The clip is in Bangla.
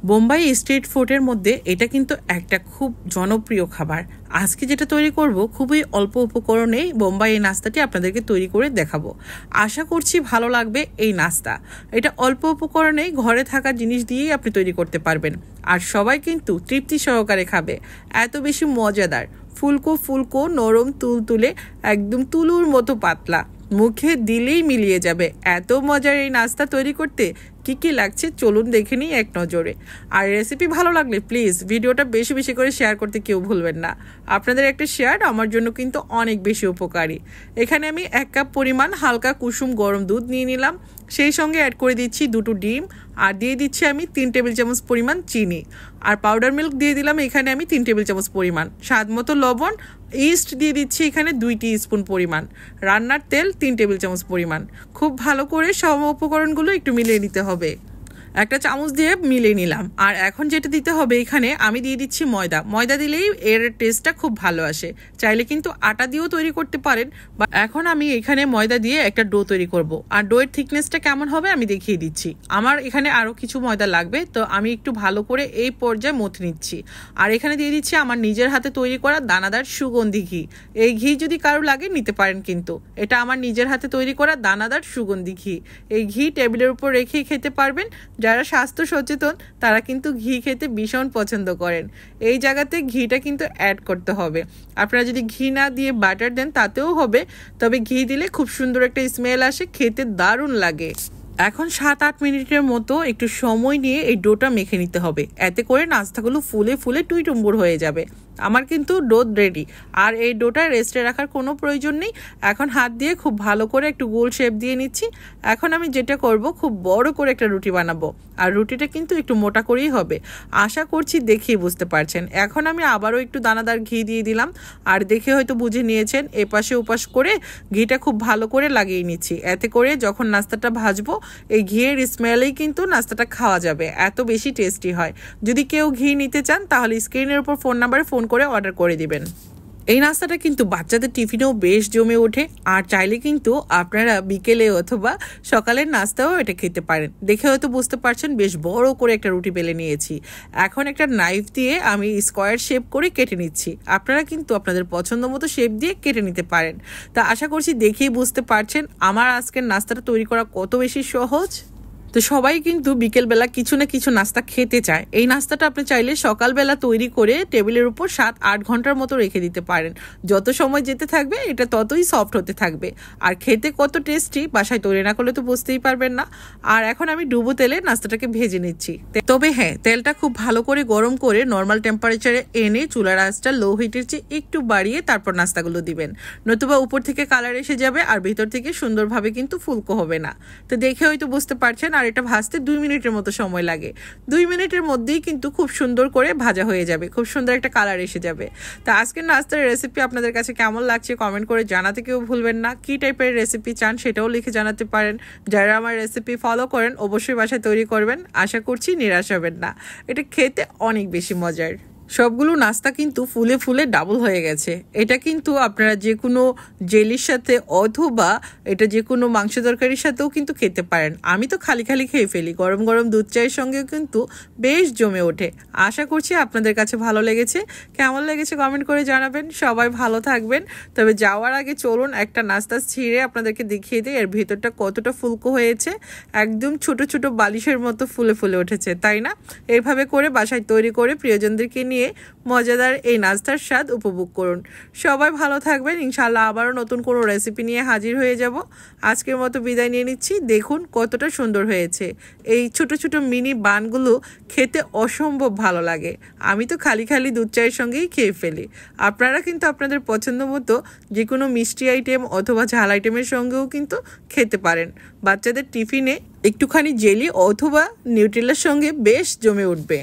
বোম্বাই স্ট্রিট ফুডের মধ্যে এটা কিন্তু একটা খুব জনপ্রিয় খাবার। আজকে যেটা তৈরি করব খুবই অল্প উপকরণে বোম্বাই এই নাস্তাটি আপনাদেরকে তৈরি করে দেখাবো। আশা করছি ভালো লাগবে এই নাস্তা। এটা অল্প উপকরণে ঘরে থাকা জিনিস দিয়েই আপনি তৈরি করতে পারবেন, আর সবাই কিন্তু তৃপ্তি সহকারে খাবে। এত বেশি মজাদার, ফুলকো ফুলকো নরম তুলতুলে, একদম তুলুর মতো পাতলা, মুখে দিলেই মিলিয়ে যাবে। এত মজার এই নাস্তা তৈরি করতে কি কি লাগছে চলুন দেখে নিই এক নজরে। আর রেসিপি ভালো লাগলে প্লিজ ভিডিওটা বেশি বেশি করে শেয়ার করতে কেউ ভুলবেন না। আপনাদের একটা শেয়ার আমার জন্য কিন্তু অনেক বেশি উপকারী। এখানে আমি 1 কাপ পরিমাণ হালকা কুসুম গরম দুধ নিয়ে নিলাম, সেই সঙ্গে অ্যাড করে দিচ্ছি 2টো ডিম, আর দিয়ে দিচ্ছি আমি 3 টেবিল চামচ পরিমাণ চিনি, আর পাউডার মিল্ক দিয়ে দিলাম এখানে আমি 3 টেবিল চামচ পরিমাণ, স্বাদ মতো লবণ, ইস্ট দিয়ে দিচ্ছি এখানে 2 টিস্পুন পরিমাণ, রান্নার তেল 3 টেবিল চামচ পরিমাণ। খুব ভালো করে সব উপকরণগুলো একটু মিলিয়ে নিতে হবে। একটা চামচ দিয়ে মিলিয়ে নিলাম। আর এখন যেটা দিতে হবে এখানে আমি দিয়ে দিচ্ছি ময়দা। ময়দা দিলেই এর টেস্টটা খুব ভালো আসে। চাইলে কিন্তু আটা দিয়েও তৈরি করতে পারেন, বা এখন আমি এখানে ময়দা দিয়ে একটা ডো তৈরি করব। আর ডোয়ের থিকনেসটা কেমন হবে আমি দেখিয়ে দিচ্ছি। আমার এখানে আরও কিছু ময়দা লাগবে, তো আমি একটু ভালো করে এই পর্যায়ে মথে নিচ্ছি। আর এখানে দিয়ে দিচ্ছি আমার নিজের হাতে তৈরি করা দানাদার সুগন্ধি ঘি। এই ঘি যদি কারো লাগে নিতে পারেন, কিন্তু এটা আমার নিজের হাতে তৈরি করা দানাদার সুগন্ধি ঘি। এই ঘি টেবিলের উপর রেখেই খেতে পারবেন। যারা স্বাস্থ্য সচেতন তারা কিন্তু ঘি খেতে ভীষণ পছন্দ করেন। এই জায়গাতে ঘিটা কিন্তু অ্যাড করতে হবে। আপনারা যদি ঘি না দিয়ে বাটার দেন তাতেও হবে, তবে ঘি দিলে খুব সুন্দর একটা স্মেল আসে, খেতে দারুণ লাগে। এখন 7-8 মিনিটের মতো একটু সময় নিয়ে এই ডোটা মেখে নিতে হবে। এতে করে নাস্তাগুলো ফুলে ফুলে টুইটুম্বুর হয়ে যাবে। আমার কিন্তু ডো রেডি। আর এই ডোটা রেস্টে রাখার কোনো প্রয়োজন নেই। এখন হাত দিয়ে খুব ভালো করে একটু গোল শেপ দিয়ে নিচ্ছি। এখন আমি যেটা করব, খুব বড় করে একটা রুটি বানাবো। আর রুটিটা কিন্তু একটু মোটা করেই হবে, আশা করছি দেখেই বুঝতে পারছেন। এখন আমি আবারও একটু দানাদার ঘি দিয়ে দিলাম, আর দেখে হয়তো বুঝে নিয়েছেন এপাশে ওপাশ করে ঘিটা খুব ভালো করে লাগিয়ে নিচ্ছি। এতে করে যখন নাস্তাটা ভাজবো এই ঘিয়ের স্মেলেই কিন্তু নাস্তাটা খাওয়া যাবে, এত বেশি টেস্টি হয়। যদি কেউ ঘি নিতে চান তাহলে স্ক্রিনের উপর ফোন নাম্বারে ফোন করে অর্ডার করে দিবেন। এই নাস্তাটা কিন্তু বাচ্চাদের টিফিনেও বেশ জমে ওঠে, আর চাইলে কিন্তু আপনারা বিকেলে অথবা সকালের নাস্তাও এটা খেতে পারেন। দেখে হয়তো বুঝতে পারছেন বেশ বড় করে একটা রুটি বেলে নিয়েছি। এখন একটা নাইফ দিয়ে আমি স্কোয়ার শেপ করে কেটে নিচ্ছি। আপনারা কিন্তু আপনাদের পছন্দ মতো শেপ দিয়ে কেটে নিতে পারেন। তা আশা করছি দেখেই বুঝতে পারছেন আমার আজকের নাস্তাটা তৈরি করা কত বেশি সহজ। তো সবাই কিন্তু বিকেলবেলা কিছু না কিছু নাস্তা খেতে চায়। এই নাস্তাটা আপনি চাইলে সকালবেলা তৈরি করে টেবিলের উপর 7-8 ঘন্টার মতো রেখে দিতে পারেন। যত সময় যেতে থাকবে এটা ততই সফট হতে থাকবে, আর খেতে কত টেস্টি বাসায় তৈরি না করলে তো বুঝতেই পারবেন না। আর এখন আমি ডুবো তেলে নাস্তাটাকে ভেজে নিচ্ছি। তবে হ্যাঁ, তেলটা খুব ভালো করে গরম করে নর্মাল টেম্পারেচারে এনে চুলার আঁচটা লো হিটের চেয়ে একটু বাড়িয়ে তারপর নাস্তাগুলো দিবেন, নতুবা উপর থেকে কালার এসে যাবে আর ভিতর থেকে সুন্দরভাবে কিন্তু ফুলকো হবে না। তো দেখে হয়তো বুঝতে পারছেন। আর এটা ভাজতে 2 মিনিটের মতো সময় লাগে। 2 মিনিটের মধ্যেই কিন্তু খুব সুন্দর করে ভাজা হয়ে যাবে, খুব সুন্দর একটা কালার এসে যাবে। তা আজকের নাস্তার রেসিপি আপনাদের কাছে কেমন লাগছে কমেন্ট করে জানাতে কেউ ভুলবেন না। কি টাইপের রেসিপি চান সেটাও লিখে জানাতে পারেন। যারা আমার রেসিপি ফলো করেন অবশ্যই বাসায় তৈরি করবেন, আশা করছি নিরাশ হবেন না। এটা খেতে অনেক বেশি মজার। সবগুলো নাস্তা কিন্তু ফুলে ফুলে ডাবল হয়ে গেছে। এটা কিন্তু আপনারা যে কোনো জেলির সাথে অথবা এটা যে কোনো মাংস তরকারির সাথেও কিন্তু খেতে পারেন। আমি তো খালি খালি খেয়ে ফেলি, গরম গরম দুধ চায়ের সঙ্গেও কিন্তু বেশ জমে ওঠে। আশা করছি আপনাদের কাছে ভালো লেগেছে। কেমন লেগেছে কমেন্ট করে জানাবেন। সবাই ভালো থাকবেন। তবে যাওয়ার আগে চলুন একটা নাস্তা ছিঁড়ে আপনাদেরকে দেখিয়ে দিই এর ভিতরটা কতটা ফুলকো হয়েছে। একদম ছোট ছোট বালিশের মতো ফুলে ফুলে উঠেছে, তাই না? এইভাবে করে বাসায় তৈরি করে প্রিয়জনদেরকে নিয়ে মজাদার এই নাস্তার স্বাদ উপভোগ করুন। সবাই ভালো থাকবেন। ইনশাআল্লাহ আবারও নতুন কোনো রেসিপি নিয়ে হাজির হয়ে যাব। আজকের মতো বিদায় নিয়ে নিচ্ছি। দেখুন কতটা সুন্দর হয়েছে। এই ছোট ছোট মিনি বানগুলো খেতে অসম্ভব ভালো লাগে। আমি তো খালি খালি দুধ চায়ের সঙ্গেই খেয়ে ফেলি। আপনারা কিন্তু আপনাদের পছন্দ মতো যে কোনো মিষ্টি আইটেম অথবা ঝাল আইটেমের সঙ্গেও কিন্তু খেতে পারেন। বাচ্চাদের টিফিনে একটুখানি জেলি অথবা নিউট্রেলার সঙ্গে বেশ জমে উঠবে।